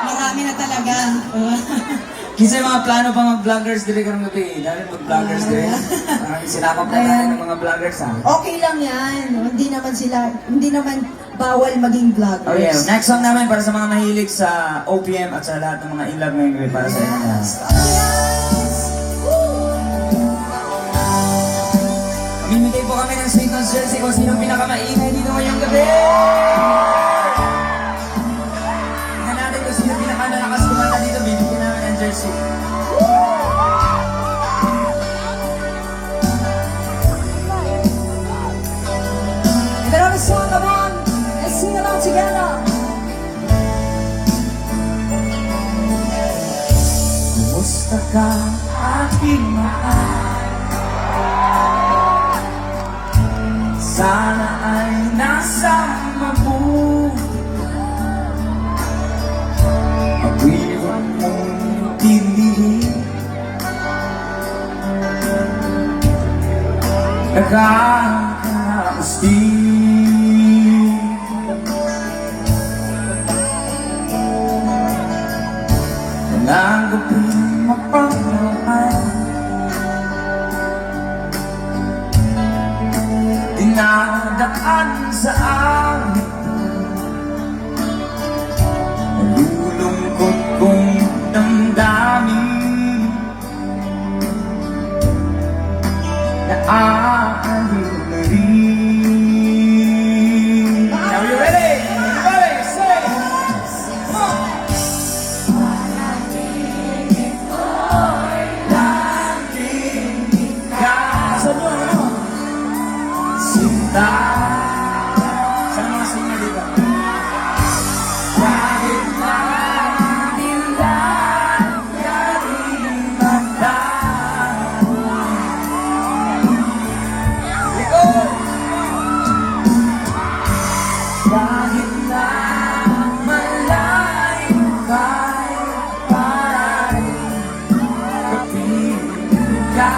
Marami na talaga. Kasi mga plano pa mag-vloggers dire karong gabi. Dahil mag-vloggers dire. Parang sinakop na tayo ng mga vloggers ha. Okay lang yan. Hindi naman bawal maging vloggers. Oh yeah, next song namin para sa mga mahilig sa OPM at sa lahat ng mga in love ngayong gabi para sa inyo na. Mamimigay po kami ng sweet on jersey kung sino pinakamaingay dito ngayong gabi. Tingnan natin kung sino pinakamalakas kumanta dito, bibigyan namin ng jersey. Pero the song, come on, let's sing along together. Kumusta ka, aking mahal? Sana ay nasa mabuti. Ako'y huwag mong piliin. Nakakagusti. Walang gabing mapangalaman. Dinadaan sa amin. Nalulungkot kong damdamin. Naaaliw na rin. Now you ready? Everybody say! Come on! Saan nyo? Ano? Sinta. Saan mga sinta dito? Kahit na nila yaring magdaan. Liko! Kahit na malayo kay parating kapiling ka.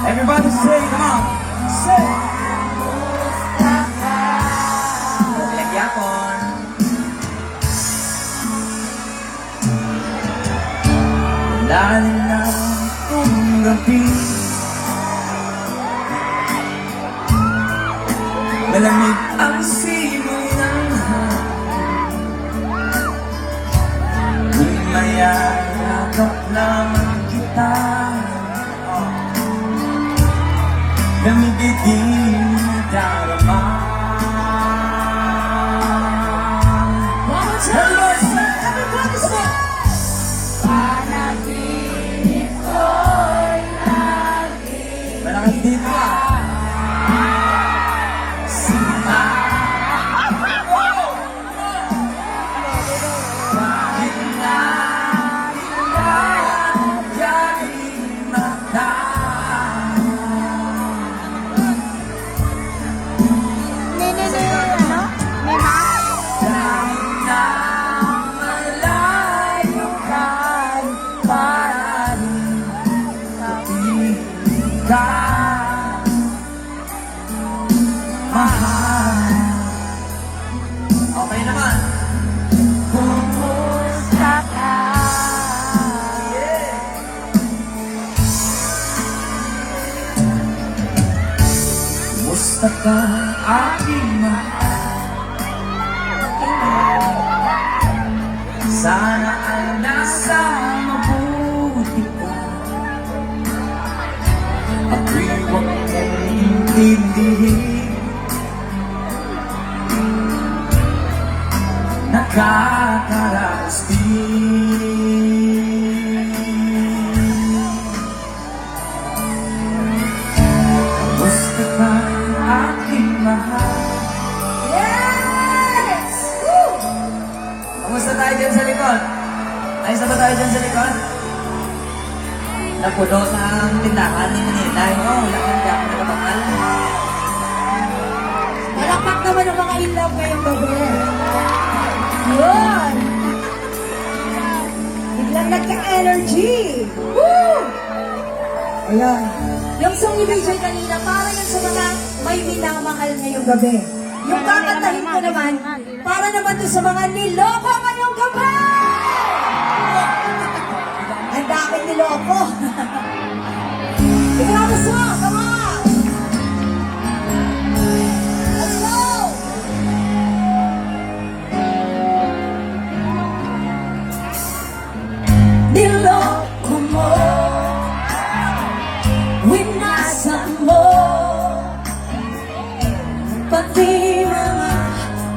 Everybody say, come on, say. Lagyapon. Lalim na itong gabi. Malamig ang simoy ng hangin. Kung mayayakap lamang kita, lamig di darama. Everybody say! Panaginip ko'y lagi. Malaki dito ah. Sinta. Kahit na ilan yaring magdaan. Kahit na malayo kay parating kapiling ka, mahal. Okay naman. Kumusta ka? Kumusta ka, aking mahal? Sana ay nasa mabuti ka. Ako'y huwag mong intindihin. Nakakaraos din. Kumusta ka, aking mahal? Yes! Woo! Kamusta tayo dyan sa likod? Ayos na ba tayo dyan sa likod? Napuno ng tindahan ni Manila. Oh, wala kang di ako nakabangal. Malakpak naman ang mga in love ngayong gabi. Yun! Biglang nagka-energy! Woo! Ayan. Yung song ni BJ kanina, para yan sa mga may ay minamahal ngayong gabi. Yung kakantahin ko naman, para naman to sa mga niloko ngayong gabi! Ang daming niloko. Ikaw gusto, come on! Let's go! Niloko mo, winasan mo, pati mga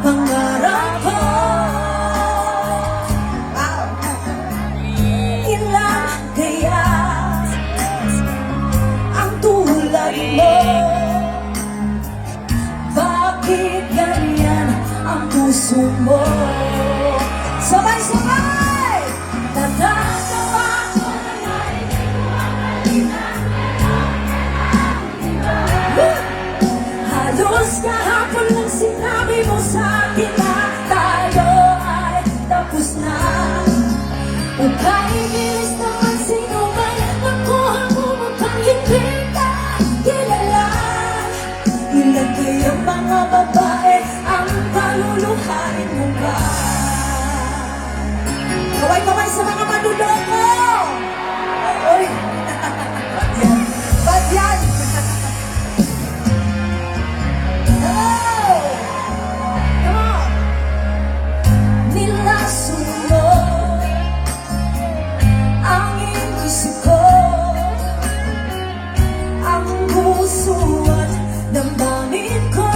pangarap ko. Ilan kaya ang tulad mo? Bakit ganyan ang puso mo? Sabay-sabay! Nadadama ko halos kahapon lang sinabi mo sa akin na tayo ay tapos na. Huwag kaibilis naman sino man nakuha mo mukhang hindi ka kilala. Ilan kayang mga babae ang paluluhain mo ba? Kaway-kaway sa mga manuloko! Uy! Ba't yan? Hello! Come on! Nilaso mo ang isip ko, ang puso at damdamin ko.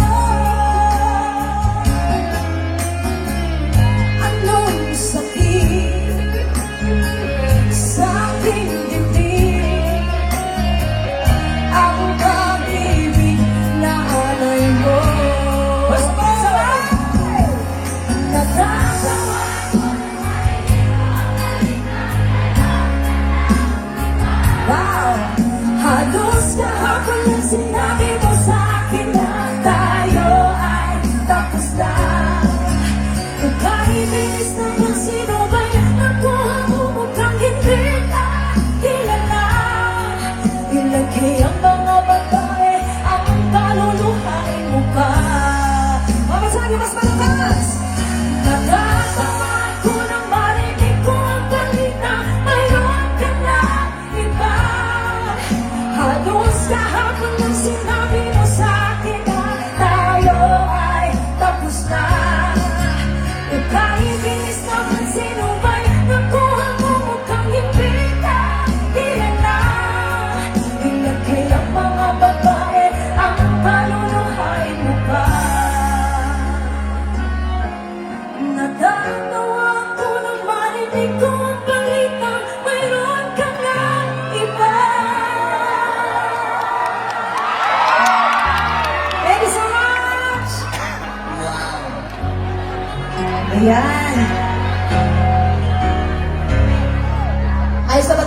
Anong sakit sa aking dibdib, ang pag-ibig na alay mo. Nadadama wow! Halos kahapon lang sinabi mo sa akin na tayo ay tapos na. Kung kaibilis naman sino ba'y nakuha mo mukhang hindi ka kilala. Ilan kayang mga babae ang paluluhain mo pa? Mamasabi mas malakas! Nadadama ko nang marinig ko ang balita, mayroon ka na iba. Halos kahapon lang sinabi mo sa akin na tayo ay tapos na. Kung kaibilis naman sino ba'y nakuha mo mukhang hindi ka kilala. Ilan kayang mga babae ang paluluhain mo pa? Natatawa ko nang marinig ko ang balita, mayroon ka na iba. Thank you so much! Wow! Ayan. Ayos na ba?